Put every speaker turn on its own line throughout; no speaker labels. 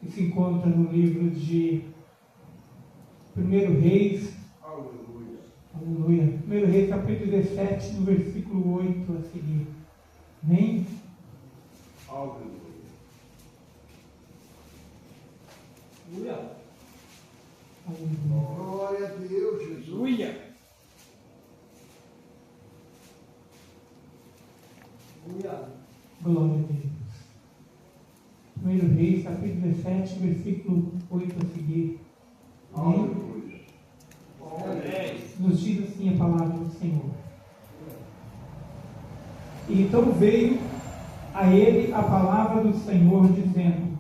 que se encontra no livro de 1 Reis.
Aleluia.
Aleluia. 1 Reis, capítulo 17, no versículo 8 a seguir. Amém?
Aleluia.
Aleluia.
Glória a Deus, Jesus.
Aleluia.
Glória a Deus. 1 Reis, capítulo 17, versículo 8 a seguir. Amém?
Aleluia.
Amém.
Nos diz assim a palavra do Senhor. E então veio a ele a palavra do Senhor, dizendo: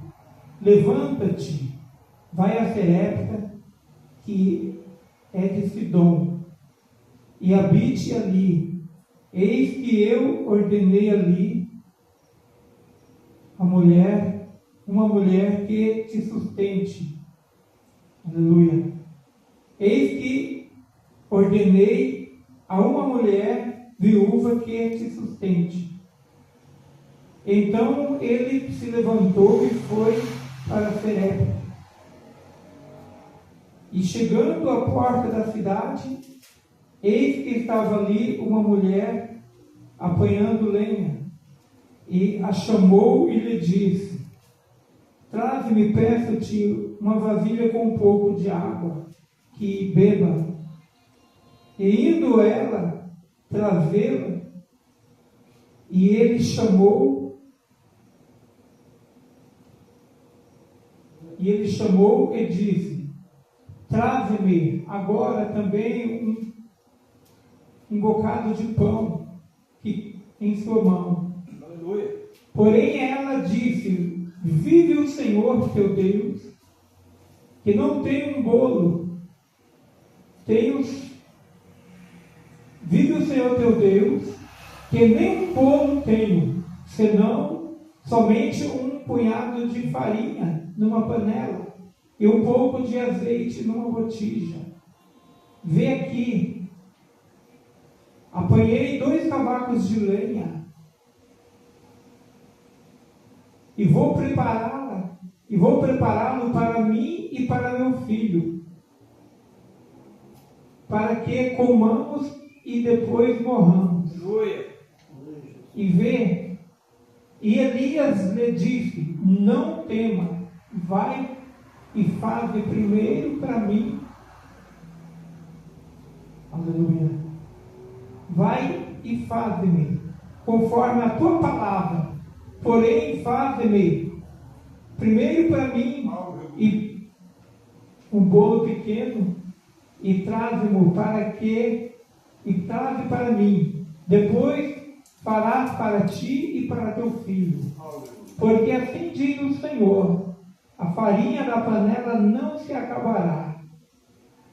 levanta-te, vai a Serepta, que é de Sidom, e habite ali. Eis que eu ordenei ali uma mulher que te sustente. Aleluia. Eis que ordenei a uma mulher viúva que te sustente. Então ele se levantou e foi para Serepta. E chegando à porta da cidade, eis que estava ali uma mulher apanhando lenha, e a chamou e lhe disse: traze-me, peço-te, uma vasilha com um pouco de água, que beba. E indo ela trazê-la, e ele chamou e disse: traze-me agora também um bocado de pão que em sua mão.
Aleluia.
Porém ela disse: vive o Senhor teu Deus, que não tenho um bolo, vive o Senhor teu Deus, que nem um bolo tenho, senão somente um punhado de farinha numa panela e um pouco de azeite numa botija. Vê aqui, apanhei 2 cavacos de lenha e vou prepará-lo para mim e para meu filho, para que comamos e depois morramos.
Aleluia.
E Elias lhe disse: não tema, vai e faze primeiro para mim. Aleluia. Vai e faze-me conforme a tua palavra, porém faze-me primeiro para mim e um bolo pequeno, e traze-mo traze para mim, depois farás para ti e para teu filho. Porque assim diz o Senhor: a farinha da panela não se acabará,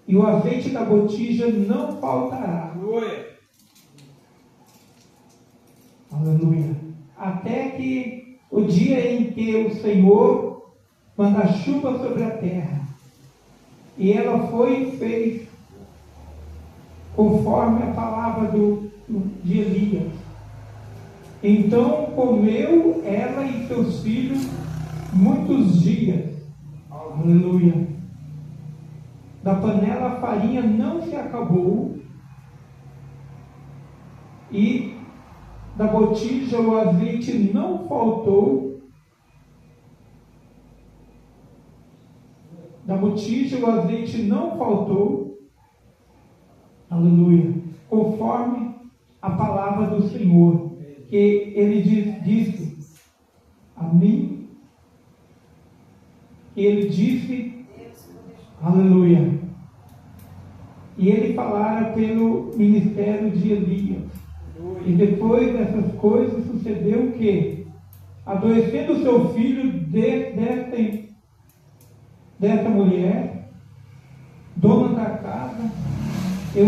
e o azeite da botija não faltará.
Aleluia.
Aleluia. Até que o dia em que o Senhor manda chuva sobre a terra. E ela foi e fez conforme a palavra de Elias. Então comeu ela e seus filhos muitos dias. Aleluia. Da panela a farinha não se acabou, e da botija o azeite não faltou. Da botija o azeite não faltou. Aleluia. Conforme a palavra do Senhor, que ele disse a mim. Ele disse, aleluia. E ele falara pelo ministério de Elias. E depois dessas coisas sucedeu que, adoecendo seu filho desta mulher, dona da casa, e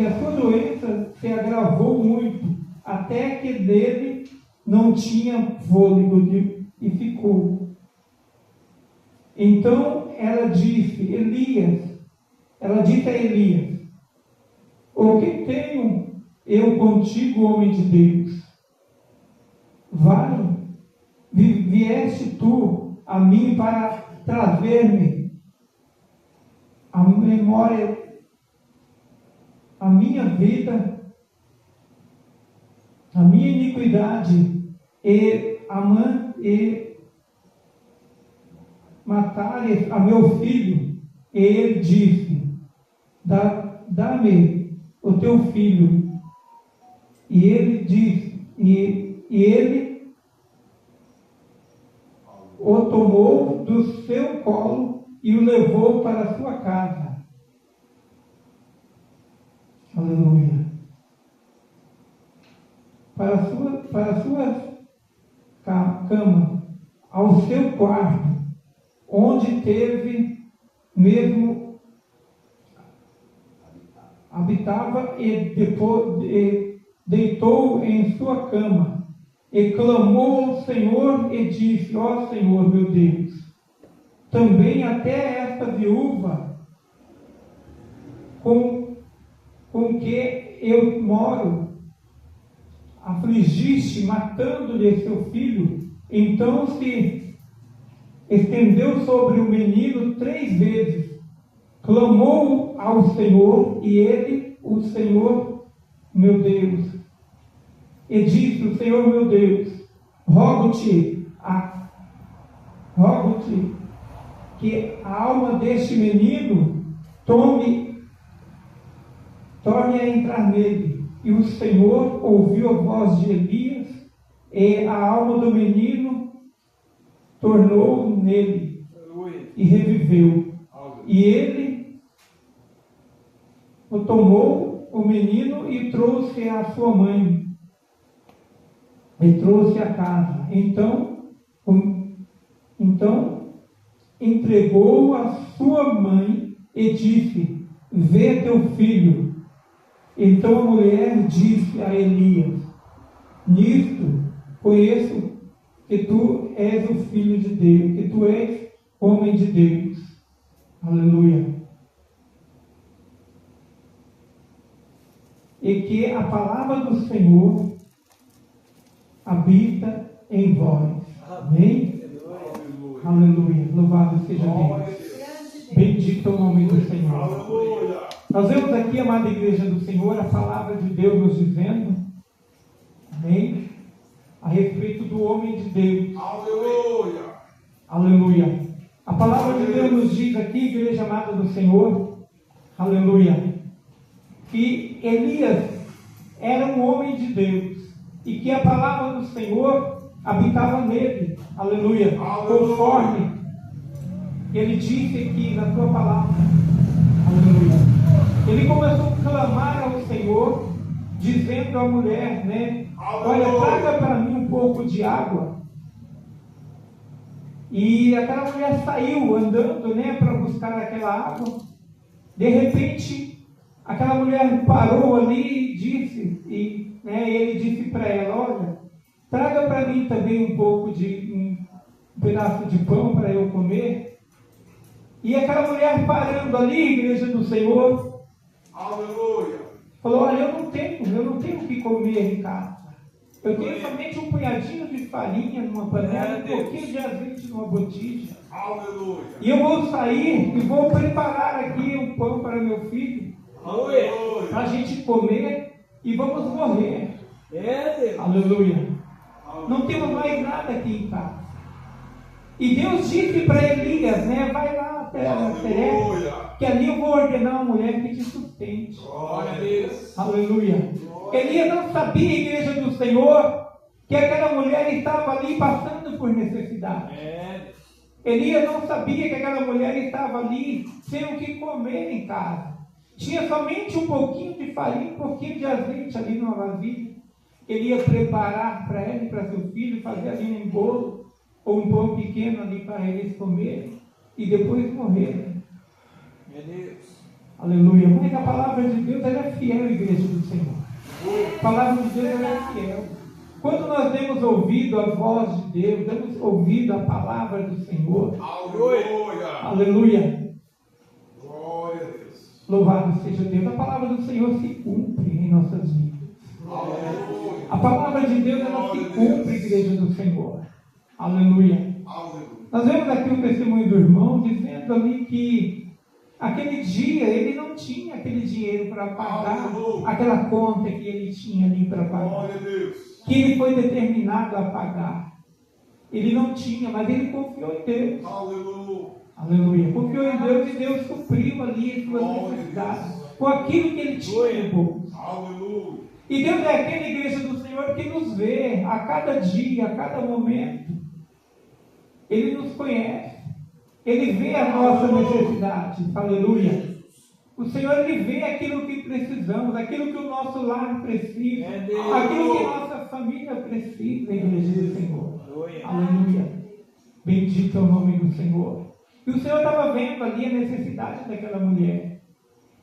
a sua doença se agravou muito, até que dele não tinha fôlego e ficou. Então ela disse a Elias: o que tenho eu contigo, homem de Deus? Vai, vieste tu a mim para trazer-me a memória, a minha vida, a minha iniquidade e matares a meu filho. E ele disse: dá-me o teu filho. E ele disse, e ele o tomou do seu colo e o levou para a sua casa. Aleluia. Para a sua cama, ao seu quarto, onde teve mesmo habitava, e depois deitou em sua cama e clamou ao Senhor e disse: ó Senhor meu Deus, também até esta viúva com que eu moro afligiste, matando-lhe seu filho. Então se estendeu sobre o menino 3 vezes, clamou ao Senhor, e ele, o Senhor meu Deus, e disse: o Senhor meu Deus, rogo-te que a alma deste menino torne a entrar nele. E o Senhor ouviu a voz de Elias, e a alma do menino tornou nele e reviveu. E ele o tomou, o menino, e trouxe a sua mãe, e trouxe a casa. Então entregou a sua mãe e disse: vê teu filho. Então a mulher disse a Elias: nisto conheço que tu és o filho de Deus, que tu és homem de Deus. Aleluia. E que a palavra do Senhor habita em vós. Amém? Aleluia. Louvado seja Deus. Bendito é o nome do Senhor.
Aleluia.
Nós vemos aqui, amada igreja do Senhor, a palavra de Deus nos dizendo, amém, a respeito do homem de Deus.
Aleluia.
Aleluia. A palavra de Deus nos diz aqui, igreja amada do Senhor, aleluia, que Elias era um homem de Deus e que a palavra do Senhor habitava nele, aleluia, conforme ele disse aqui na sua palavra, aleluia. Ele começou a clamar ao Senhor, dizendo à mulher, né: olha, traga para mim um pouco de água. E aquela mulher saiu andando, né, para buscar aquela água. De repente, aquela mulher parou ali e disse, ele disse para ela: olha, traga para mim também um pouco de um pedaço de pão para eu comer. E aquela mulher parando ali, igreja do Senhor,
Aleluia.
falou: olha, eu não tenho o que comer em casa. Eu tenho somente um punhadinho de farinha numa panela, um pouquinho de azeite numa botija.
Aleluia.
E eu vou sair e vou preparar aqui um pão para meu filho,
Aleluia.
para a gente comer e vamos morrer.
Deus.
Aleluia. Não temos mais nada aqui em casa. E Deus disse para Elias, né: vai lá até
Aleluia.
que ali eu vou ordenar uma mulher que te sustente.
Glória a Deus.
Aleluia. Elias não sabia, igreja do Senhor, que aquela mulher estava ali passando por necessidade. Elias não sabia que aquela mulher estava ali sem o que comer em casa. Tinha somente um pouquinho de farinha, um pouquinho de azeite ali numa vasilha. Ele ia preparar para ela e para seu filho, fazer ali um bolo ou um pão pequeno ali para eles comerem e depois morrerem.
Meu Deus.
Aleluia. Mas a palavra de Deus, ela é fiel, igreja do Senhor. A palavra de Deus, ela é fiel. Quando nós temos ouvido a voz de Deus, temos ouvido a palavra do Senhor.
Aleluia.
Aleluia.
Glória a Deus.
Louvado seja Deus. A palavra do Senhor se cumpre em nossas vidas.
Aleluia.
A palavra de Deus, ela se cumpre, igreja do Senhor. Aleluia.
Aleluia.
Nós vemos aqui o testemunho do irmão dizendo ali que aquele dia ele não tinha aquele dinheiro para pagar aquela conta que ele tinha ali para pagar,
Glória a Deus.
que ele foi determinado a pagar. Ele não tinha, mas ele confiou em Deus.
Aleluia.
Aleluia. Confiou em Deus e Deus supriu ali as suas necessidades com aquilo que ele tinha no bolso.
Aleluia.
E Deus é aquela igreja do Senhor que nos vê a cada dia, a cada momento. Ele nos conhece. Ele vê a nossa necessidade. Aleluia. O Senhor, Ele vê aquilo que precisamos, aquilo que o nosso lar precisa, aquilo que a nossa família precisa, igreja do Senhor. Aleluia. Bendito é o nome do Senhor. E o Senhor estava vendo ali a necessidade daquela mulher.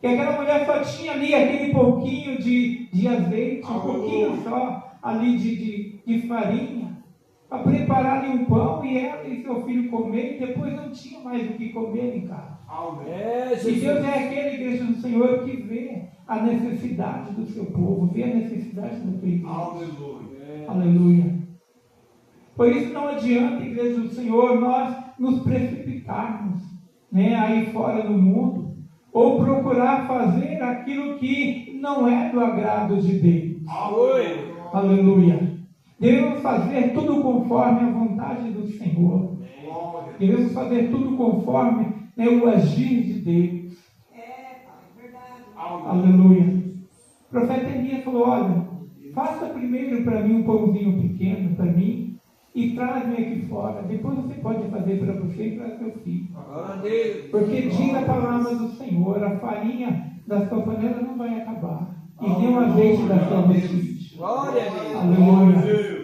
E aquela mulher só tinha ali aquele pouquinho de azeite, um pouquinho só ali de farinha, para preparar ali um pão e ela e seu filho comer, e depois não tinha mais o que comer em casa. E Deus é aquela igreja do Senhor que vê a necessidade do seu povo, vê a necessidade da tua igreja.
Aleluia.
Aleluia. Por isso não adianta, igreja do Senhor, nós nos precipitarmos, né, aí fora do mundo, ou procurar fazer aquilo que não é do agrado de Deus.
Aleluia.
Aleluia. Devemos fazer tudo conforme a vontade do Senhor. Devemos fazer tudo conforme, né, o agir de Deus. Aleluia. O profeta Elias falou: olha, faça primeiro para mim um pãozinho pequeno para mim e traz-me aqui fora. Depois você pode fazer para você e para seu filho. Porque diz a palavra do Senhor: a farinha da sua panela não vai acabar, e nem o azeite da sua botija.
Glória a Deus.
Aleluia.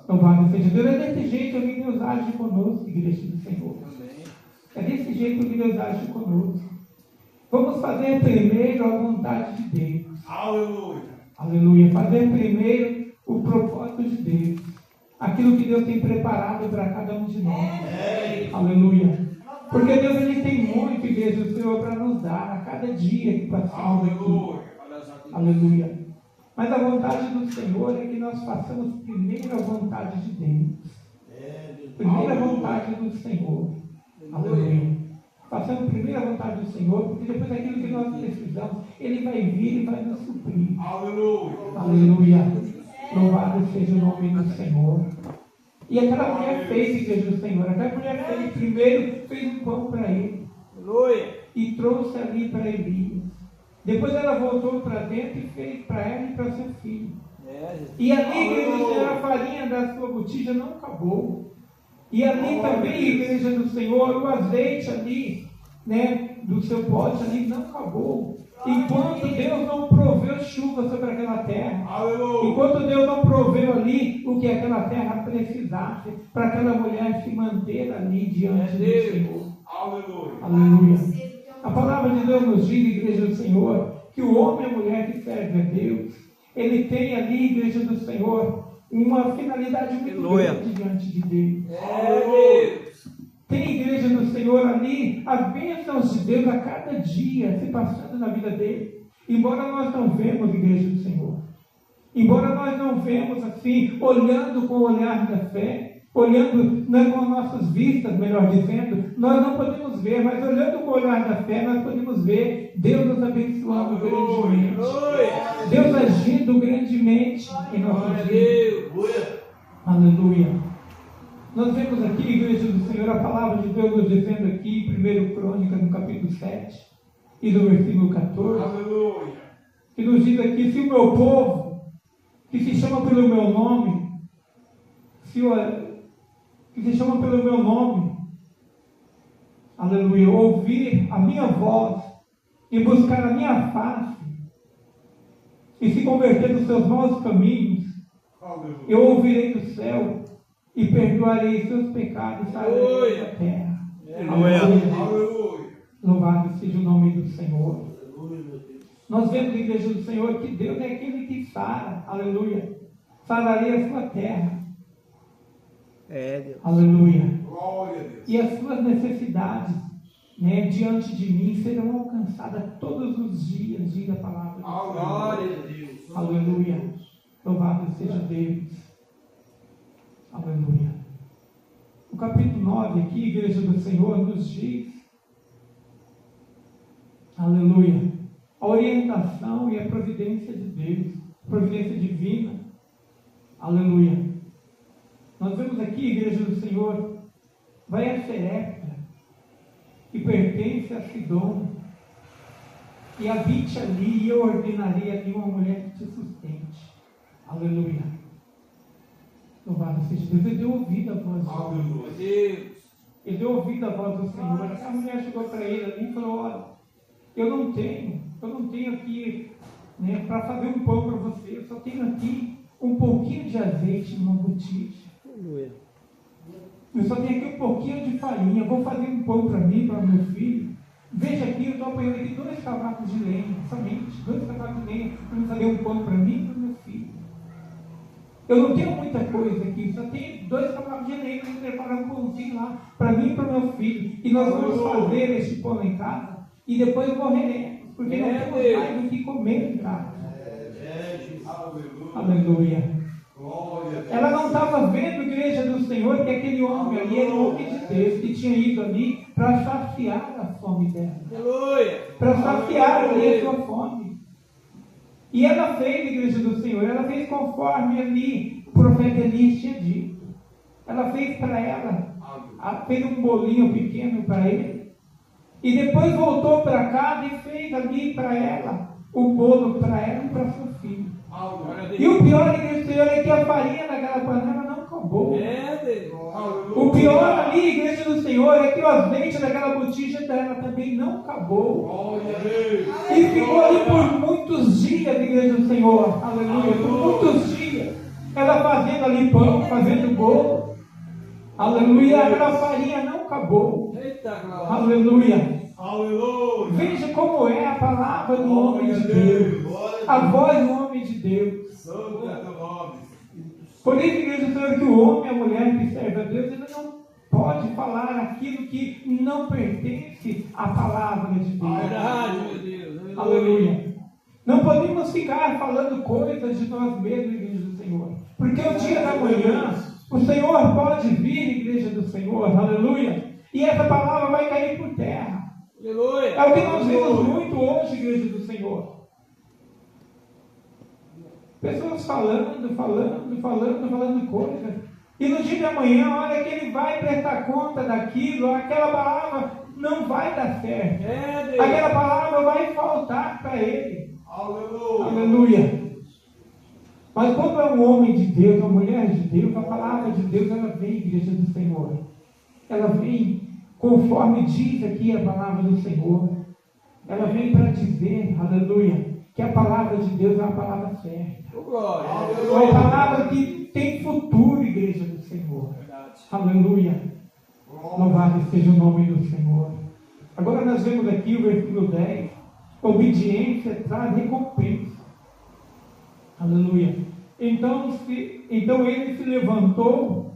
Louvado seja Deus. É desse jeito que Deus age conosco, igreja do Senhor. É desse jeito que Deus age conosco. Vamos fazer primeiro a vontade de Deus.
Aleluia.
Aleluia. Fazer primeiro o propósito de Deus. Aquilo que Deus tem preparado para cada um de nós. Aleluia. Porque Deus, Ele tem muito, igreja do Senhor, para nos dar a cada dia que passamos aqui. Aleluia. Mas a vontade do Senhor é que nós façamos primeiro a vontade de Deus. Primeiro a vontade do Senhor. Aleluia. Façamos primeiro a vontade do Senhor, porque depois aquilo que nós precisamos, Ele vai vir e vai nos suprir.
Aleluia.
Aleluia. Louvado seja o nome do Senhor. E aquela mulher fez, igreja do Senhor. Aquela mulher fez primeiro, fez um pão para ele.
Aleluia.
E trouxe ali para Elias. Depois ela voltou para dentro e fez para ela e para seu filho. E ali, igreja do Senhor, a farinha da sua botija não acabou. E ali também, igreja do Senhor, o azeite ali, né, do seu pote ali não acabou. Enquanto Deus não proveu chuva sobre aquela terra, enquanto Deus não proveu ali o que aquela terra precisasse para aquela mulher se manter ali diante do Senhor. Aleluia. A palavra de Deus nos diz, igreja do Senhor, que o homem e a mulher que serve a Deus, ele tem ali, igreja do Senhor, uma finalidade muito grande diante de Deus. Tem, igreja do Senhor, ali as bênçãos de Deus a cada dia se passando na vida dele. Embora nós não vemos, igreja do Senhor, embora nós não vemos assim, olhando com o olhar da fé, olhando com as nossas vistas, melhor dizendo, nós não podemos ver, mas olhando com o olhar da fé, nós podemos ver Deus nos abençoando grandemente. Deus agindo grandemente em nossas vidas. Aleluia. Nós vemos aqui, igreja do Senhor, a palavra de Deus nos dizendo aqui, em 1 Crônicas, no capítulo 7, e no versículo 14, que nos diz aqui: se o meu povo, que se chama pelo meu nome, que se chama pelo meu nome, aleluia, ouvir a minha voz e buscar a minha face e se converter dos seus maus caminhos, eu ouvirei do céu e perdoarei seus pecados e sararei a terra. Aleluia. Louvado seja o nome do Senhor. Nós vemos, igreja do Senhor, que Deus é aquele que sara, aleluia, sararei a sua terra.
Deus.
Aleluia.
Glória a Deus.
E as suas necessidades, né, diante de mim serão alcançadas todos os dias, diz a palavra do Senhor.
Glória a Deus.
Aleluia. Louvado seja Deus. Aleluia. O capítulo 9 aqui, Igreja do Senhor, nos diz, aleluia, a orientação e a providência de Deus, providência divina, aleluia. Nós vemos aqui, Igreja do Senhor, vai a Serepta, que pertence a Sidom, e habite ali, e eu ordenarei ali uma mulher que te sustente, aleluia. Louvado seja Deus. Ele deu ouvido à voz do Senhor. Ele deu ouvido à voz do Senhor. Essa mulher chegou para ele ali e falou: olha, eu não tenho aqui, né, para fazer um pão para você, eu só tenho aqui um pouquinho de azeite numa botija. Eu só tenho aqui um pouquinho de farinha, eu vou fazer um pão para mim, para meu filho. Veja aqui, eu estou apanhando aqui 2 cavacos de lenha, somente 2 cavacos de lenha, para fazer um pão para mim e para meu filho. Eu não tenho muita coisa aqui, só tenho 2 cavacos de lenha para preparar um pãozinho lá para mim e para meu filho. E nós vamos fazer este pão em casa e depois morreremos, porque não temos mais do que comer em casa. Aleluia. Ela não estava vendo, Igreja do Senhor, que aquele homem ali era um homem de Deus que tinha ido ali para saciar a fome dela. Para saciar ali a sua fome. E ela fez, Igreja do Senhor, ela fez conforme ali o profeta Elias tinha dito. Ela fez para ela, fez um bolinho pequeno para ele. E depois voltou para casa e fez ali para ela o bolo para ela e para seu filho. E o pior, Igreja do Senhor, é que a farinha daquela panela não acabou. O pior ali, Igreja do Senhor, é que o azeite daquela botija dela também não acabou. E ficou ali por muitos dias, Igreja do Senhor. Aleluia. Por muitos dias. Ela fazendo ali pão, fazendo bolo. Aleluia. Aquela farinha não acabou. Aleluia. Veja como é a palavra do homem de Deus. A voz do homem de Deus. Por isso, Igreja do Senhor, que o homem e a mulher que serve a Deus, ele não pode falar aquilo que não pertence à palavra de Deus. Aleluia. Não podemos ficar falando coisas de nós mesmos, Igreja do Senhor. Porque o dia da manhã, o Senhor pode vir, Igreja do Senhor. Aleluia. E essa palavra vai cair por terra. Aleluia. É o que nós vemos muito hoje, Igreja do Senhor. Pessoas falando coisas. E no dia de amanhã, a hora que ele vai prestar conta daquilo, aquela palavra não vai dar certo. Aquela palavra vai faltar para ele. Aleluia. Mas quando é um homem de Deus, uma mulher de Deus, a palavra de Deus, ela vem, Igreja do Senhor. Ela vem conforme diz aqui a palavra do Senhor. Ela vem para dizer, aleluia, que a palavra de Deus é a palavra certa. É uma palavra que tem futuro, Igreja do Senhor. Aleluia. Louvado seja o nome do Senhor. Agora nós vemos aqui o versículo 10. Obediência traz recompensa. Aleluia. Então ele se levantou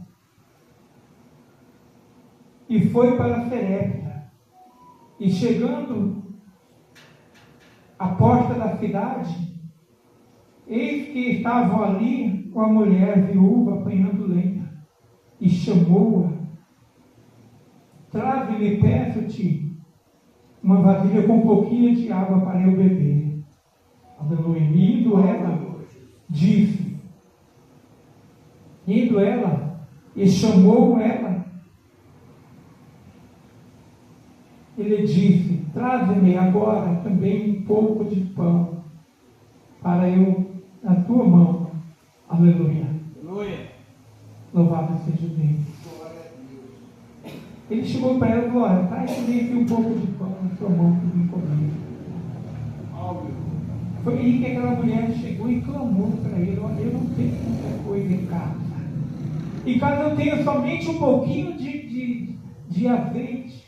e foi para Serepta. E chegando à porta da cidade, eis que estavam ali uma mulher viúva apanhando lenha, e chamou-a: traze-me, peço-te, uma vasilha com um pouquinho de água para eu beber. Aleluia. E indo ela, e chamou ela, ele disse: traze-me agora também um pouco de pão para eu na tua mão. Aleluia. Louvado seja Deus. Ele chegou para ela e falou: olha, traz também aqui um pouco de pão na tua mão para me comer. Foi aí que aquela mulher chegou e clamou para ele: olha, eu não tenho muita coisa em casa. Em casa eu tenho somente um pouquinho de azeite.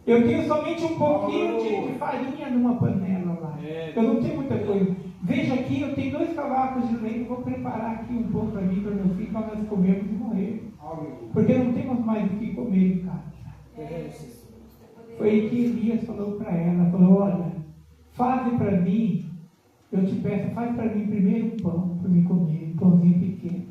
Eu tenho somente um pouquinho de farinha numa panela lá. Eu não tenho muita coisa. Veja aqui, eu tenho 2 cavacos de leite. Vou preparar aqui um pão para mim, para meu filho, para nós comermos e morrer. Porque não temos mais do que comer em casa. Foi aí que Elias falou para ela: falou: olha, faze para mim, eu te peço, faz para mim primeiro um pão para me comer, um pãozinho pequeno.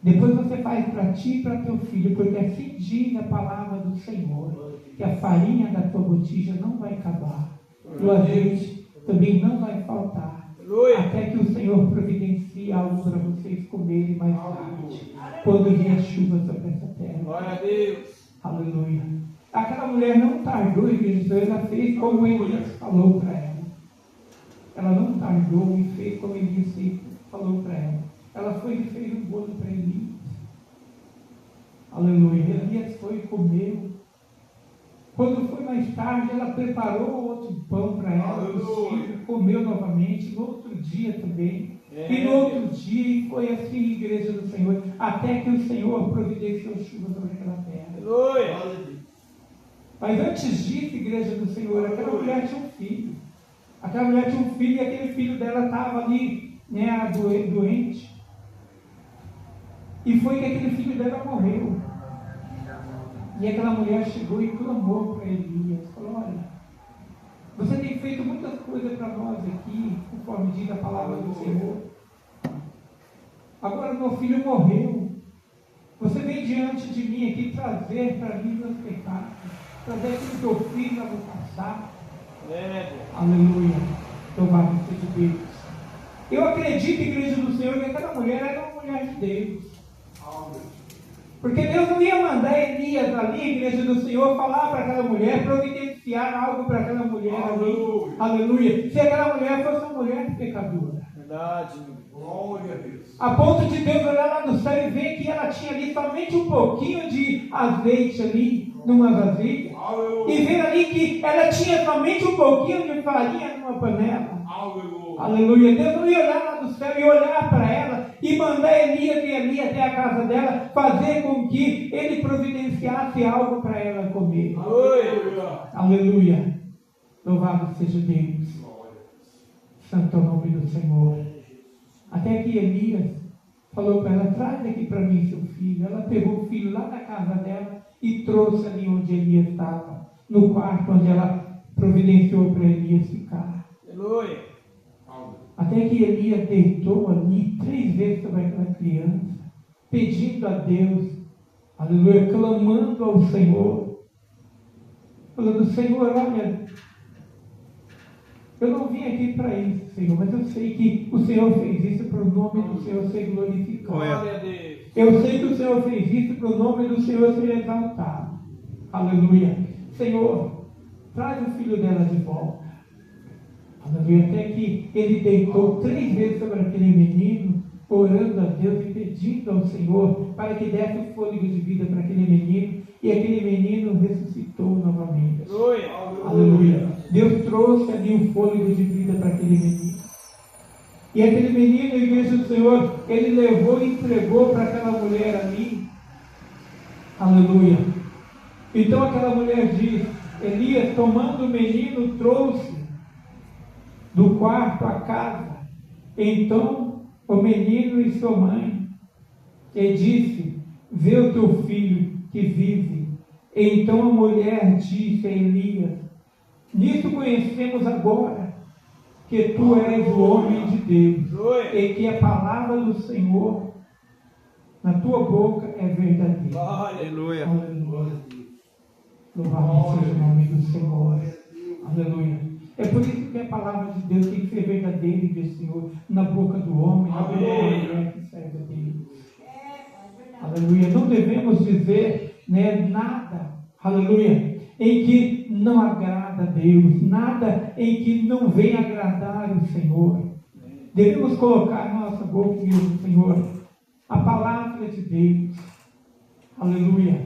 Depois você faz para ti e para teu filho, porque assim diz a palavra do Senhor, que a farinha da tua botija não vai acabar, e o azeite também não vai faltar, até que o Senhor providencie algo para vocês comerem mais tarde, quando vier chuva sobre essa terra.
Glória a Deus.
Aleluia. Aquela mulher não tardou, igreja, ela fez como Elias falou para ela. Ela não tardou e fez como Elias falou para ela. Ela foi e fez um bolo para Elias. Aleluia. Elias foi e comeu. Quando foi mais tarde, ela preparou outro pão para ela, os filhos, comeu novamente, no outro dia também. E no outro dia, foi assim, igreja do Senhor, até que o Senhor providenciou chuva sobre aquela terra.
Aleluia.
Mas antes disso, igreja do Senhor, aquela mulher tinha um filho. Aquela mulher tinha um filho e aquele filho dela estava ali, né, era doente. E foi que aquele filho dela morreu. E aquela mulher chegou e clamou para Elias, falou: olha, você tem feito muitas coisas para nós aqui, conforme diz a palavra do Senhor. Agora meu filho morreu. Você vem diante de mim aqui trazer para mim meus pecados, trazer aquilo que eu fiz lá no passado. Aleluia. Louvado seja Deus. Eu acredito, igreja do Senhor, que aquela mulher era uma mulher de Deus. Porque Deus não ia mandar Elias ali, igreja do Senhor, falar para aquela mulher, providenciar algo para aquela mulher ali. Aleluia. Se aquela mulher fosse uma mulher pecadora.
Verdade.
Glória a Deus.
A ponto de Deus olhar lá no céu e ver que ela tinha ali somente um pouquinho de azeite ali, numa vasilha. E ver ali que ela tinha somente um pouquinho de farinha numa panela. Aleluia. Deus não ia olhar lá do céu e olhar para ela e mandar Elias ir ali até a casa dela, fazer com que ele providenciasse algo para ela comer.
Aleluia.
Aleluia. Louvado seja Deus. Santo é o nome do Senhor. Até que Elias falou para ela: traz aqui para mim seu filho. Ela pegou o filho lá da casa dela e trouxe ali onde Elias estava, no quarto onde ela providenciou para Elias ficar.
Aleluia.
Até que Elias deitou ali 3 vezes sobre aquela criança, pedindo a Deus, aleluia, clamando ao Senhor, falando: Senhor, olha, eu não vim aqui para isso, Senhor, mas eu sei que o Senhor fez isso para o nome do Senhor ser glorificado.
Glória a Deus.
Eu sei que o Senhor fez isso para o nome do Senhor ser exaltado. Aleluia. Senhor, traz o filho dela de volta. Aleluia. Até que ele deitou 3 vezes sobre aquele menino, orando a Deus e pedindo ao Senhor para que desse o fôlego de vida para aquele menino, e aquele menino ressuscitou novamente.
Aleluia.
Aleluia. Deus trouxe ali o fôlego de vida para aquele menino. E aquele menino, a igreja do Senhor, ele levou e entregou para aquela mulher ali. Aleluia. Então aquela mulher diz: Elias, tomando o menino, trouxe do quarto à casa. Então o menino e sua mãe, e disse: vê o teu filho que vive. Então a mulher disse a Elias: nisso conhecemos agora que tu és o homem de Deus, e que a palavra do Senhor na tua boca é verdadeira.
Aleluia.
Aleluia. Louvado seja o nome do Senhor. Aleluia. É por isso que a palavra de Deus tem que ser verdadeira, igreja do Senhor, na boca do homem, na boca da mulher que serve a Deus. Aleluia. Não devemos dizer, né, nada, aleluia, em que não agrada a Deus, nada em que não venha agradar o Senhor. Devemos colocar na nossa boca, do Senhor, a palavra de Deus. Aleluia.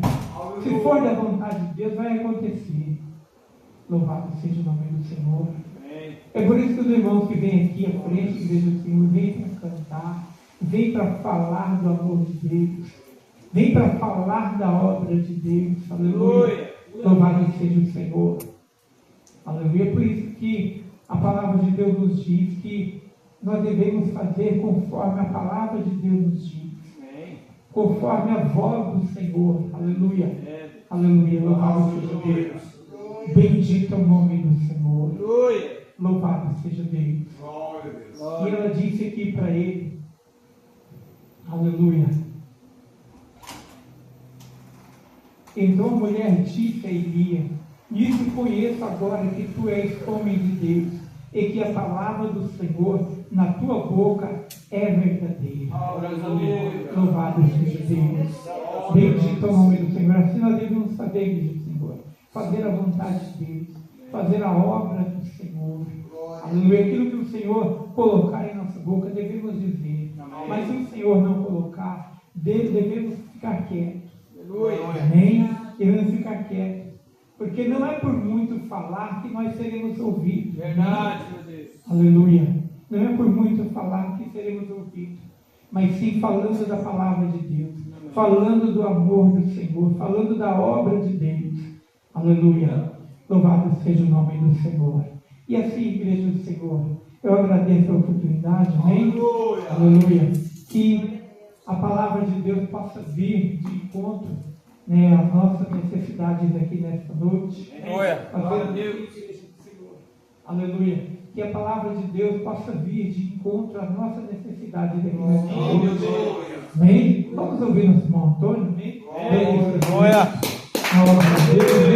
Se for da vontade de Deus, vai acontecer. Louvado seja o nome do Senhor. É por isso que os irmãos que vêm aqui à frente, igreja do Senhor, vêm para cantar, vêm para falar do amor de Deus, vêm para falar da obra de Deus. Aleluia. Louvado seja o Senhor. Aleluia. É por isso que a palavra de Deus nos diz que nós devemos fazer conforme a palavra de Deus nos diz. Conforme a voz do Senhor. Aleluia. Aleluia. Louvado seja Deus. Bendito é o nome do Senhor.
Aleluia.
Louvado seja Deus.
Glória a Deus.
E ela disse aqui para ele, aleluia, Então a mulher disse a Elias: nisso conheço agora que tu és homem de Deus, e que a palavra do Senhor na tua boca é verdadeira. Louvado seja Deus. Bendito é o nome do Senhor. Assim nós devemos saber, igreja do Senhor, fazer a vontade de Deus, fazer a obra do Senhor. Aleluia. Aquilo que o Senhor colocar em nossa boca, devemos dizer. Mas se o Senhor não colocar, devemos ficar quietos. Amém? Devemos ficar quietos. Porque não é por muito falar que nós seremos ouvidos.
Verdade, meu Deus.
Aleluia. Não é por muito falar que seremos ouvidos, mas sim falando da palavra de Deus, falando do amor do Senhor, falando da obra de Deus. Aleluia. Louvado seja o nome do Senhor. E assim, igreja do Senhor, eu agradeço a oportunidade, amém? Aleluia. Que a palavra de Deus possa vir de encontro, né, às nossas necessidades aqui nesta noite. Aleluia. Que a palavra de Deus possa vir de encontro às nossas necessidades aqui nesta noite. Amém? Vamos ouvir nosso irmão Antônio, amém?
Aleluia.
Glória a Deus.